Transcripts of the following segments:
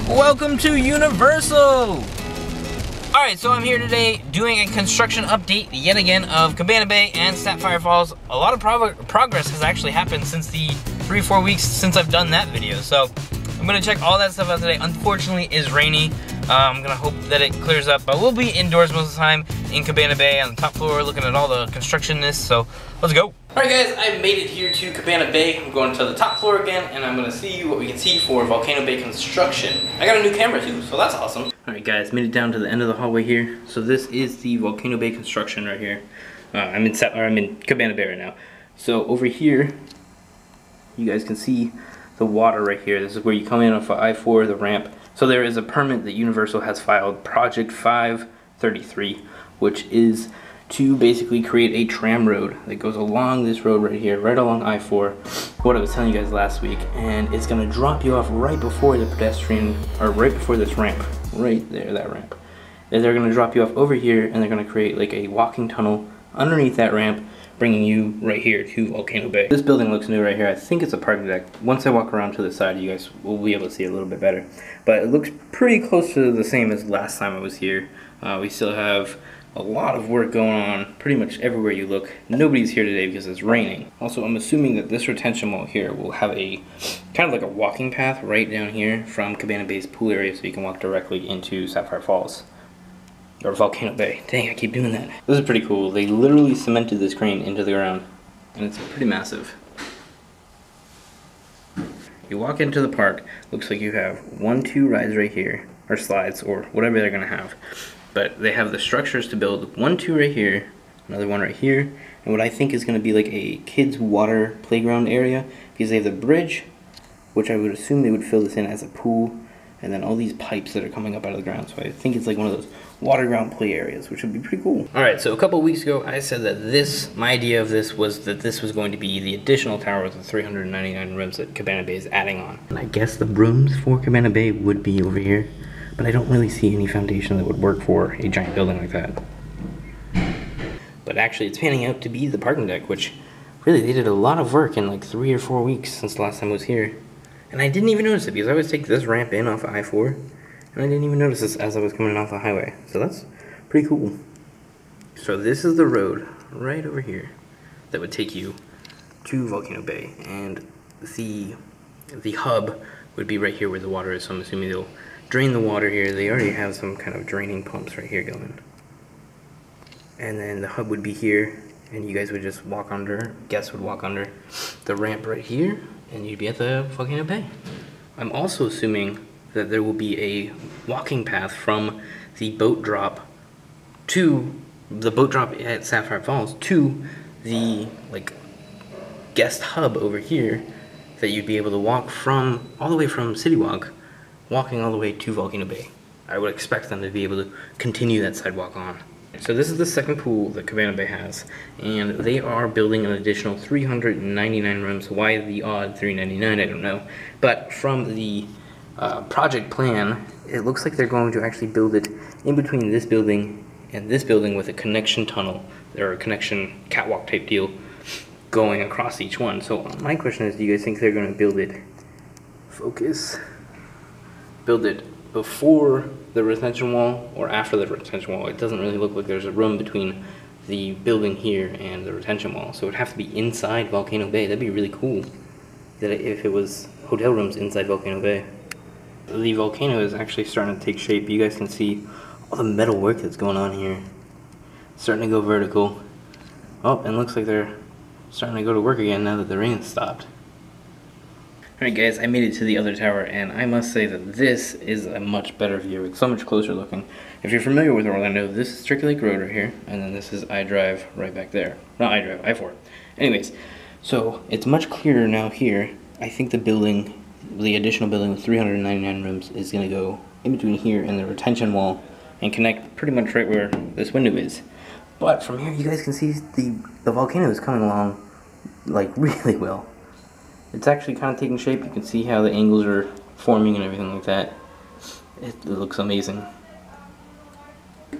Welcome to Universal! Alright, so I'm here today doing a construction update yet again of Cabana Bay and Sapphire Falls. A lot of progress has actually happened since the 3-4 weeks since I've done that video. So I'm gonna check all that stuff out today. Unfortunately, it's rainy. I'm gonna hope that it clears up, but we'll be indoors most of the time in Cabana Bay on the top floor looking at all the constructionness, so let's go. Alright guys, I made it here to Cabana Bay. I'm going to the top floor again, and I'm gonna see what we can see for Volcano Bay construction. I got a new camera too, so that's awesome. Alright guys, made it down to the end of the hallway here. So this is the Volcano Bay construction right here. I'm in Cabana Bay right now. So over here, you guys can see the water right here. This is where you come in off of I-4, the ramp. So there is a permit that Universal has filed, Project 533, which is to basically create a tram road that goes along this road right here, right along I-4, what I was telling you guys last week, and it's gonna drop you off right before the pedestrian, or right before this ramp, right there, that ramp. And they're gonna drop you off over here, and they're gonna create like a walking tunnel underneath that ramp, bringing you right here to Volcano Bay. This building looks new right here. I think it's a parking deck. Once I walk around to the side, you guys will be able to see it a little bit better. But it looks pretty close to the same as last time I was here. We still have a lot of work going on pretty much everywhere you look. Nobody's here today because it's raining. Also, I'm assuming that this retention wall here will have a kind of like a walking path right down here from Cabana Bay's pool area, so you can walk directly into Sapphire Falls. Or Volcano Bay. Dang, I keep doing that. This is pretty cool. They literally cemented this crane into the ground, and it's pretty massive. You walk into the park, looks like you have 1-2 rides right here, or slides, or whatever they're gonna have. But they have the structures to build 1-2 right here, another one right here, and what I think is gonna be like a kids' water playground area, because they have the bridge, which I would assume they would fill this in as a pool, and then all these pipes that are coming up out of the ground. So I think it's like one of those water ground play areas, which would be pretty cool. Alright, so a couple of weeks ago, I said that my idea of this was that this was going to be the additional tower with the 399 rooms that Cabana Bay is adding on. And I guess the rooms for Cabana Bay would be over here, but I don't really see any foundation that would work for a giant building like that. But actually, it's panning out to be the parking deck, which really, they did a lot of work in like 3 or 4 weeks since the last time I was here. And I didn't even notice it, because I always take this ramp in off of I-4, and I didn't even notice this as I was coming off the highway. So that's pretty cool. So this is the road right over here that would take you to Volcano Bay, and the hub would be right here where the water is. So I'm assuming they'll drain the water here. They already have some kind of draining pumps right here going. And then the hub would be here, and you guys would just walk under, guests would walk under the ramp right here, and you'd be at the Volcano Bay. I'm also assuming that there will be a walking path from the boat drop at Sapphire Falls to the like guest hub over here, that you'd be able to walk from all the way from City Walk, walking all the way to Volcano Bay. I would expect them to be able to continue that sidewalk on. So this is the second pool that Cabana Bay has, and they are building an additional 399 rooms. Why the odd 399, I don't know. But from the project plan, it looks like they're going to actually build it in between this building and this building with a connection tunnel, or a connection catwalk type deal going across each one. So my question is, do you guys think they're going to build it, build it before the retention wall or after the retention wall? It doesn't really look like there's a room between the building here and the retention wall, so it would have to be inside Volcano Bay. That'd be really cool that if it was hotel rooms inside Volcano Bay. The volcano is actually starting to take shape. You guys can see all the metal work that's going on here. It's starting to go vertical. Oh, and looks like they're starting to go to work again now that the rain stopped. Alright guys, I made it to the other tower, and I must say that this is a much better view. It's so much closer looking. If you're familiar with Orlando, this is Turkey Lake Road right here, and then this is I-Drive right back there. Not I-Drive, I-4. Anyways, so it's much clearer now here. I think the building, the additional building with 399 rooms, is going to go in between here and the retention wall and connect pretty much right where this window is. But from here, you guys can see the volcano is coming along like really well. It's actually kind of taking shape. You can see how the angles are forming and everything like that. It looks amazing.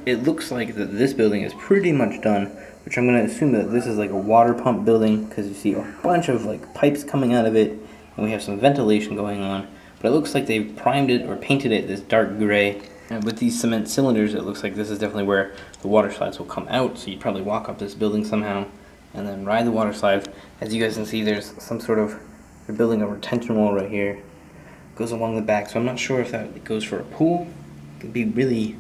It looks like that this building is pretty much done, which I'm going to assume that this is like a water pump building, because you see a bunch of like pipes coming out of it, and we have some ventilation going on. but it looks like they've primed it or painted it this dark gray. And with these cement cylinders, it looks like this is definitely where the water slides will come out, so you'd probably walk up this building somehow and then ride the water slide. As you guys can see, there's some sort of, they're building a retention wall right here. It goes along the back, so I'm not sure if that goes for a pool. It could be really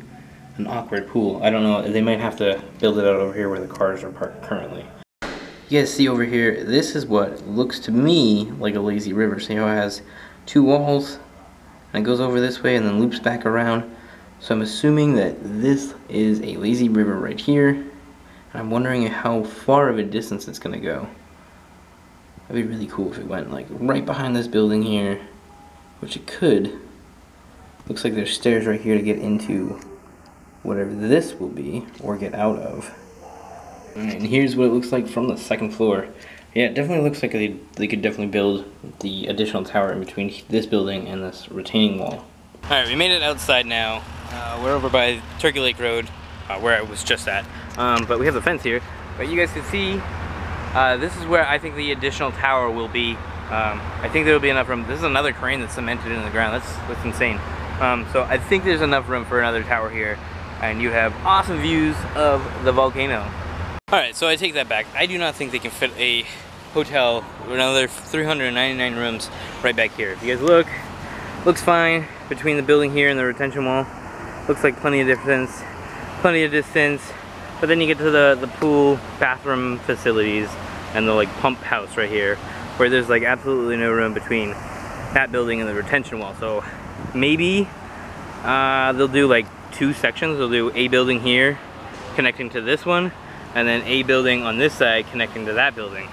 an awkward pool. I don't know, they might have to build it out over here where the cars are parked currently. You guys see over here, this is what looks to me like a lazy river. See how it has two walls, and it goes over this way and then loops back around. So I'm assuming that this is a lazy river right here, and I'm wondering how far of a distance it's gonna go. That'd be really cool if it went like right behind this building here, which it could. Looks like there's stairs right here to get into whatever this will be, or get out of. And here's what it looks like from the second floor. Yeah, it definitely looks like they could definitely build the additional tower in between this building and this retaining wall. Alright, we made it outside now. We're over by Turkey Lake Road, where I was just at. But we have the fence here. But you guys can see, this is where I think the additional tower will be. I think there will be enough room. This is another crane that's cemented in the ground. That's insane. So I think there's enough room for another tower here. And you have awesome views of the volcano. Alright, so I take that back. I do not think they can fit a hotel with another 399 rooms right back here. If you guys look, looks fine between the building here and the retention wall. Looks like plenty of distance, but then you get to the pool, bathroom facilities, and the like pump house right here, where there's like absolutely no room between that building and the retention wall. So maybe they'll do like two sections. They'll do a building here connecting to this one, and then a building on this side connecting to that building.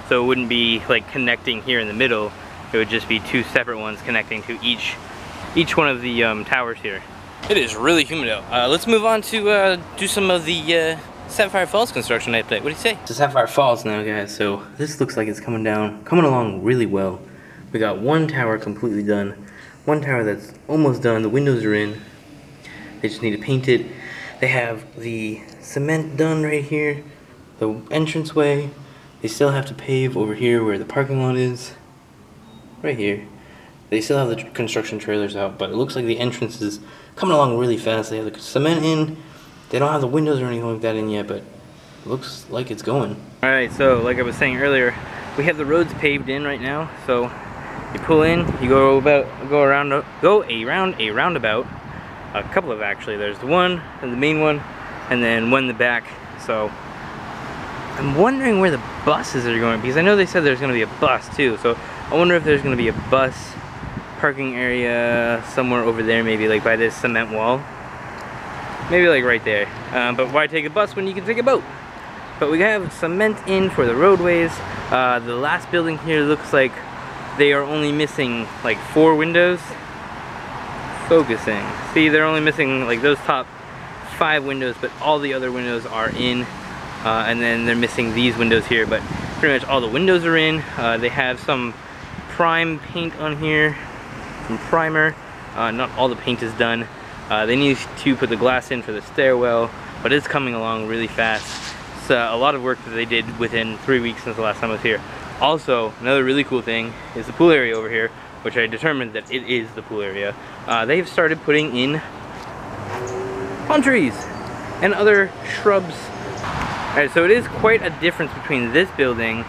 So it wouldn't be like connecting here in the middle. It would just be two separate ones connecting to each one of the towers here. It is really humid out. Let's move on to do some of the Sapphire Falls construction update. What do you say? To Sapphire Falls now, guys. So this looks like it's coming along really well. We got one tower completely done, one tower that's almost done. The windows are in. They just need to paint it. They have the cement done right here, the entranceway. They still have to pave over here where the parking lot is. Right here. They still have the construction trailers out, but it looks like the entrance is coming along really fast. They have the cement in. They don't have the windows or anything like that in yet, but it looks like it's going. Alright, so like I was saying earlier, we have the roads paved in right now. So you pull in, you go around a roundabout. A couple of actually. There's the one and the main one, and then one in the back. So I'm wondering where the buses are going, because I know they said there's going to be a bus too. So I wonder if there's going to be a bus parking area somewhere over there, maybe like by this cement wall. Maybe like right there. But why take a bus when you can take a boat? But we have cement in for the roadways. The last building here looks like they are only missing like 4 windows. Focusing. See, they're only missing like those top 5 windows, but all the other windows are in. And then they're missing these windows here, but pretty much all the windows are in. They have some prime paint on here, some primer. Not all the paint is done. They need to put the glass in for the stairwell, but it's coming along really fast. It's a lot of work that they did within 3 weeks since the last time I was here. Also, another really cool thing is the pool area over here, which I determined that it is the pool area. They've started putting in palm trees and other shrubs. Alright, so it is quite a difference between this building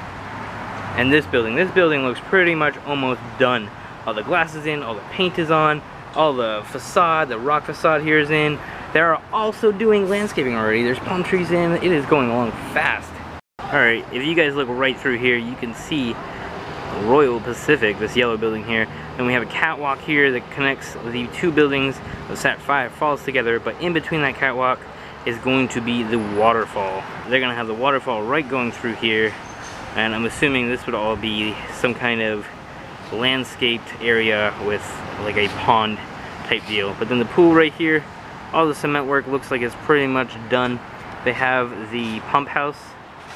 and this building. This building looks pretty much almost done. All the glass is in, all the paint is on, all the facade, the rock facade here is in. They're also doing landscaping already. There's palm trees in. It is going along fast. Alright, if you guys look right through here, you can see Royal Pacific, this yellow building here. Then we have a catwalk here that connects the 2 buildings of Sapphire Falls together, but in between that catwalk is going to be the waterfall. They're going to have the waterfall right going through here, and I'm assuming this would all be some kind of landscaped area with like a pond type deal. But then the pool right here, all the cement work looks like it's pretty much done. They have the pump house,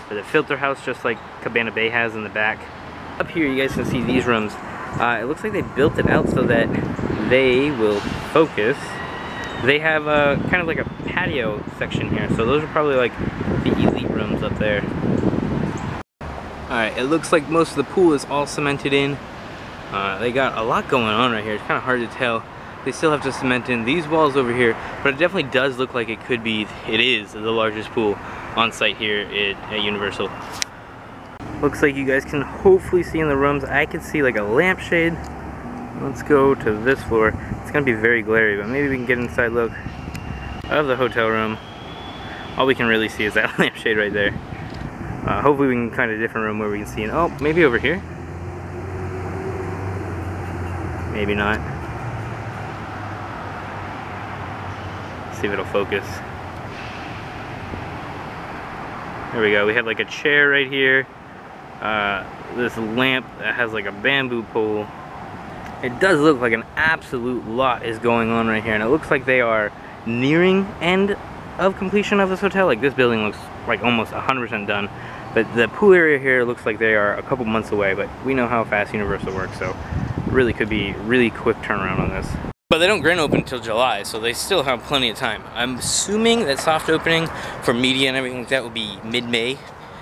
or the filter house, just like Cabana Bay has in the back. Up here you guys can see these rooms. It looks like they built it out so that they will focus. They have a kind of like a patio section here, so those are probably like the elite rooms up there. Alright, it looks like most of the pool is all cemented in. They got a lot going on right here. It's kind of hard to tell. They still have to cement in these walls over here, but it definitely does look like it is the largest pool on site here at Universal. Looks like you guys can hopefully see in the rooms. I can see like a lampshade. Let's go to this floor. It's gonna be very glary, but maybe we can get an inside look of the hotel room. All we can really see is that lampshade right there. Hopefully we can find a different room where we can see it. Oh, maybe over here? Maybe not. See if it'll focus. There we go. We have like a chair right here. This lamp that has like a bamboo pole. It does look like an absolute lot is going on right here, and it looks like they are nearing end of completion of this hotel. Like this building looks like almost 100% done, but the pool area here looks like they are a couple months away, but we know how fast Universal works, so it really could be really quick turnaround on this. But they don't grand open until July, so they still have plenty of time. I'm assuming that soft opening for media and everything like that will be mid-May,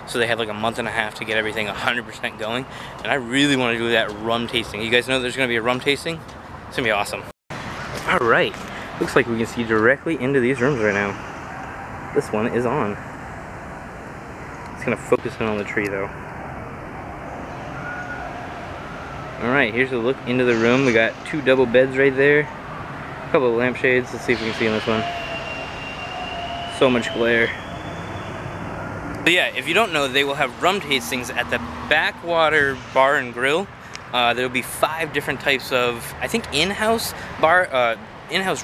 so they have like a month and a half to get everything 100% going. And I really want to do that rum tasting. You guys know there's going to be a rum tasting? It's going to be awesome. All right, looks like we can see directly into these rooms right now. This one is on. It's going to focus in on the tree though. Alright, here's a look into the room. We got 2 double beds right there. A couple of lampshades. Let's see if we can see in this one. So much glare. But yeah, if you don't know, they will have rum tastings at the Backwater Bar and Grill. There'll be 5 different types of, I think, in-house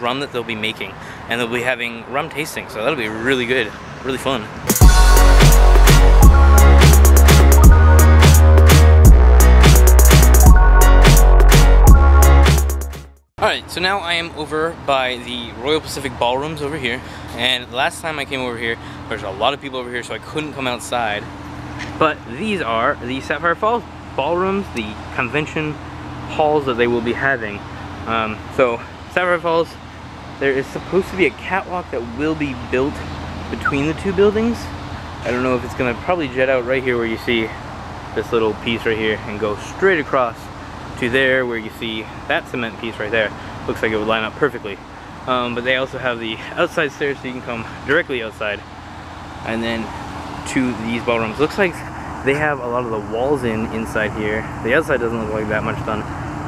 rum that they'll be making. And they'll be having rum tasting. So that'll be really good. Really fun. Alright, so now I am over by the Royal Pacific Ballrooms over here, and last time I came over here, there's a lot of people over here, so I couldn't come outside. But these are the Sapphire Falls Ballrooms, the convention halls that they will be having. So, Sapphire Falls, there is supposed to be a catwalk that will be built between the 2 buildings. I don't know if it's going to probably jet out right here where you see this little piece right here and go straight across to there where you see that cement piece right there. Looks like it would line up perfectly. But they also have the outside stairs so you can come directly outside and then to these ballrooms. Looks like they have a lot of the walls inside here. The outside doesn't look like that much done.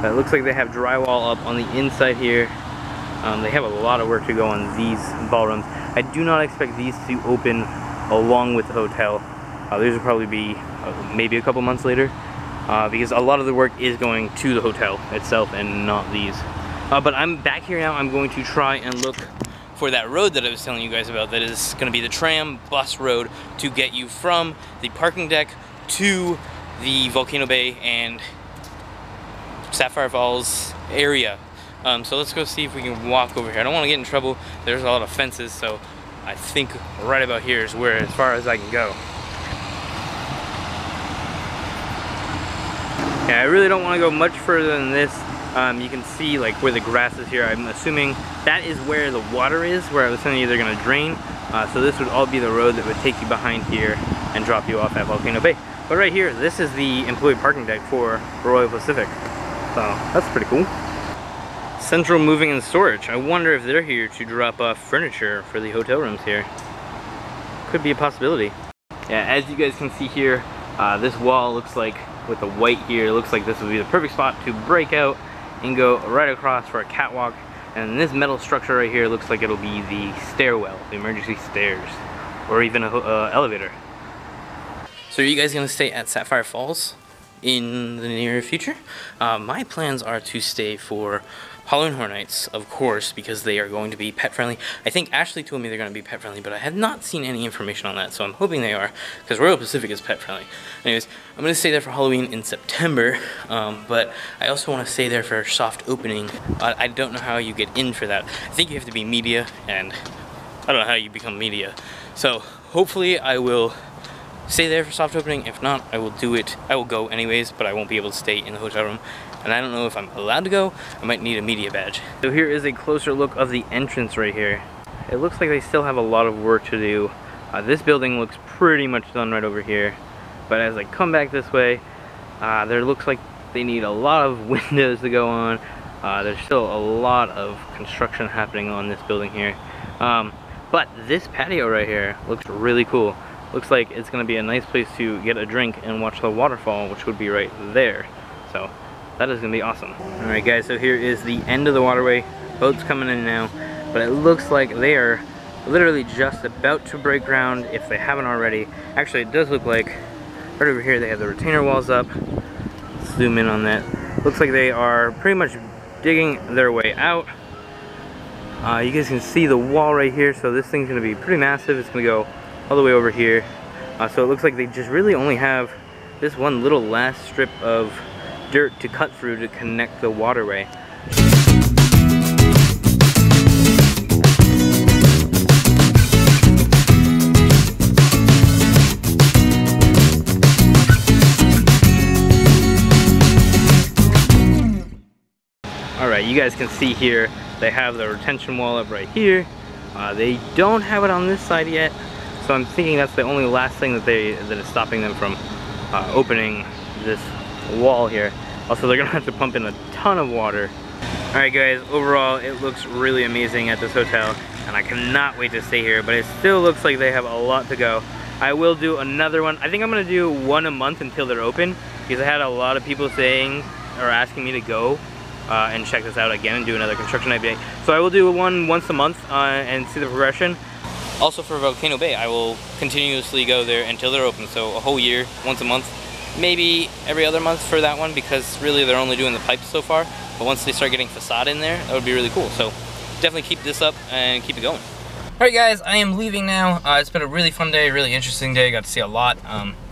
It looks like they have drywall up on the inside here. They have a lot of work to go on these ballrooms. I do not expect these to open along with the hotel. These will probably be maybe a couple months later. Because a lot of the work is going to the hotel itself and not these. But I'm back here now. I'm going to try and look for that road that I was telling you guys about. That is going to be the tram bus road to get you from the parking deck to the Volcano Bay and Sapphire Falls area. So let's go see if we can walk over here. I don't want to get in trouble. There's a lot of fences, so I think right about here is where as far as I can go. Yeah, I really don't want to go much further than this. You can see like where the grass is here. I'm assuming that is where the water is, where I was telling you they're going to drain. So this would all be the road that would take you behind here and drop you off at Volcano Bay. But right here, this is the employee parking deck for Royal Pacific. So that's pretty cool. Central Moving and Storage. I wonder if they're here to drop off furniture for the hotel rooms here. Could be a possibility. Yeah, as you guys can see here, this wall looks like, with the white here, it looks like this would be the perfect spot to break out and go right across for a catwalk. And this metal structure right here looks like it'll be the stairwell, the emergency stairs, or even an elevator. So are you guys gonna stay at Sapphire Falls in the near future? My plans are to stay for Halloween Horror Nights, of course, because they are going to be pet friendly. I think Ashley told me they're going to be pet friendly, but I have not seen any information on that, so I'm hoping they are, because Royal Pacific is pet friendly. Anyways, I'm going to stay there for Halloween in September, but I also want to stay there for soft opening. I don't know how you get in for that. I think you have to be media, and I don't know how you become media. So hopefully I will stay there for soft opening. If not, I will do it. I will go anyways, but I won't be able to stay in the hotel room. And I don't know if I'm allowed to go. I might need a media badge. So here is a closer look of the entrance right here. It looks like they still have a lot of work to do. This building looks pretty much done right over here. But as I come back this way, there looks like They need a lot of windows to go on. There's still a lot of construction happening on this building here. But this patio right here looks really cool. Looks like it's gonna be a nice place to get a drink and watch the waterfall, which would be right there. So that is gonna be awesome. All right guys, so here is the end of the waterway. Boats coming in now, but it looks like they are literally just about to break ground if they haven't already. Actually, it does look like right over here they have the retainer walls up. Let's zoom in on that. Looks like they are pretty much digging their way out. You guys can see the wall right here, so this thing's gonna be pretty massive. It's gonna go all the way over here. So it looks like they just really only have this one little last strip of dirt to cut through to connect the waterway. Alright, you guys can see here, they have the retention wall up right here. They don't have it on this side yet, so I'm thinking that's the only last thing that is stopping them from opening this wall here. Also, they're gonna have to pump in a ton of water. Alright guys, overall it looks really amazing at this hotel, and I cannot wait to stay here, but it still looks like they have a lot to go. I will do another one. I think I'm gonna do one a month until they're open, because I had a lot of people saying or asking me to go and check this out again and do another construction update. So I will do one once a month and see the progression. Also for Volcano Bay, I will continuously go there until they're open, so a whole year, once a month. Maybe every other month for that one, because really they're only doing the pipes so far. But once they start getting facade in there, that would be really cool. So definitely keep this up and keep it going. Alright guys, I am leaving now. It's been a really fun day, really interesting day. Got to see a lot.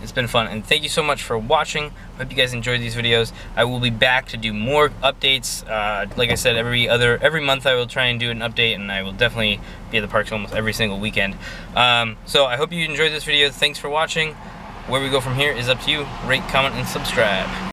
It's been fun, and thank you so much for watching. Hope you guys enjoyed these videos. I will be back to do more updates. Like I said, every month I will try and do an update, and I will definitely be at the parks almost every single weekend. So I hope you enjoyed this video. Thanks for watching. Where we go from here is up to you. Rate, comment, and subscribe.